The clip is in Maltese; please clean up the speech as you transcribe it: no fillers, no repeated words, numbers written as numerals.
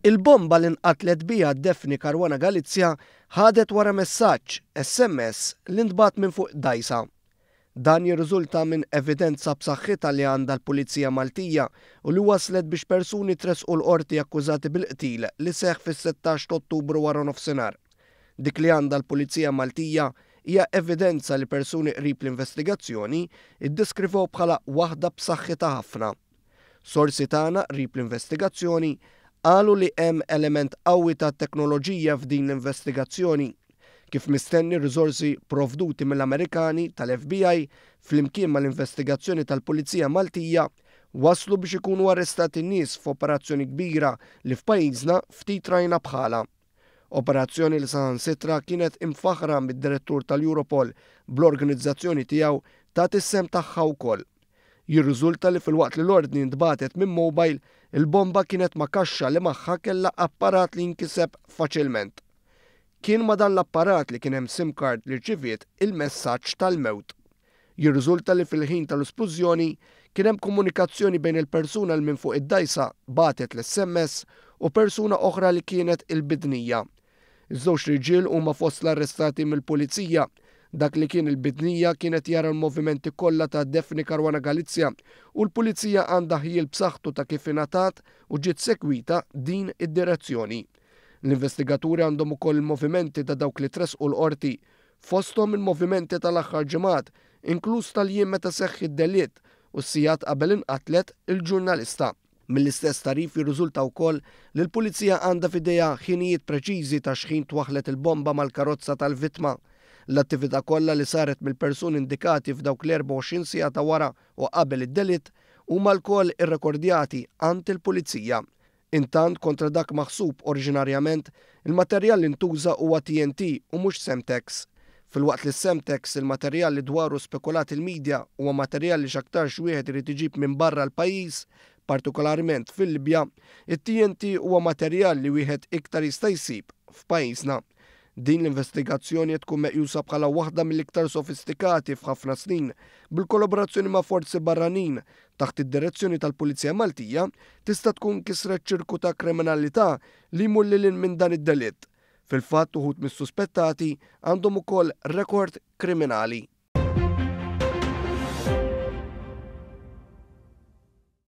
Il-bomba li nqatlet biha Daphne Caruana Galizia ħadet wara messaġġ SMS li ntbagħat minn fuq dgħajsa. Dan jirriżulta minn evidenza b'saħħitha li għandha l-Pulizija Maltija u li waslet biex persuni tresqu l-qorti akkużati bil-qtil li seħħ fis-16 ta' Ottubru wara nofsinhar. Dik li għandha l-Pulizija Maltija hija evidenza li persuni qrib l-investigazzjoni iddeskrivew bħala waħda b'saħħitha ħafna. Sorsi tagħna qrib l-investigazzjoni qalu li hemm element qawwi ta' teknoloġija f'din l-investigazzjoni kif mistenni riżorsi provduti mill-Amerikani tal-FBI flimkien mal-investigazzjoni tal-Pulizija Maltija waslu biex ikunu arrestati nies f'operazzjoni kbira li f'pajjiżna ftit rajna bħala. Operazzjoni li saħansitra kienet imfaħra mid-direttur tal-Europol bl-organizzazzjoni tiegħu tagħti is-sem tagħha wkoll. Jirriżulta li filwaqt li l-ordni ntbagħtet minn mobile, il-bomba kienet ma' kaxxa li magħha kellha apparat li jinkiseb faċilment. Kien ma' dan l-apparat li kien hemm SIM card li rċiviet il-messaġġ tal-mewt. Jirriżulta li fil-ħin tal-esplużjoni kien hemm komunikazzjoni bejn il-persuna li minn fuq id-dgħajsa bagħtet l-SMS u persuna oħra li kienet il-bidnija. Iż-żewġ riġiel huma fost l-arrestati mill-Pulizija. Dak li kien il-bidnija kienet jara l-movimenti kollha ta' Daphne Caruana Galizia u l-Pulizija għandha ħiel b'saħħtu ta' kif ingħatat u ġiet segwita din id-direzzjoni. L-investigaturi għandhom ukoll il-movimenti ta' dawk li tresqu l-qorti fosthom il-movimenti tal-aħħar ġimgħat, inkluż tal-jiem meta seħħ id-delitt u s-sigħat qabel inqatlet il-ġurnalista. Mill-istess tarif jirriżulta wkoll li l-Pulizija għandha f'idejha ħinijiet preċiżi ta' x'ħin twaħħlet il-bomba mal-karozza tal-vittma. L-attività kollha li saret mill-persuni indikati f'dawk l-24 siegħa ta' wara u qabel id-delitt huma lkoll irrekordjati għand il-Pulizija. Intant kontra dak maħsub oriġinarjament, il-materjal li ntuża huwa TNT u mhux Semtex. Filwaqt li Semtex il-materjal li dwaru spekulat il-medja huwa materjal li x'aktarx wieħed irid iġib minn barra l-pajjiż, partikolarment fil-Libja, it-TNT huwa materjal li wieħed iktar jista' jsib f'pajjiżna. Din l-investigazzjoni tkun meqjusa bħala waħda mill-iktar sofistikati f'ħafna snin bil-kollaborazzjoni ma' forzi barranin taħt id-direzzjoni tal-Pulizija Maltija tista' tkun kisret ċirku ta' kriminalità li jmur lil minn dan id-delitt. Fil-fatt uħud mis-suspettati għandhom ukoll rekord kriminali.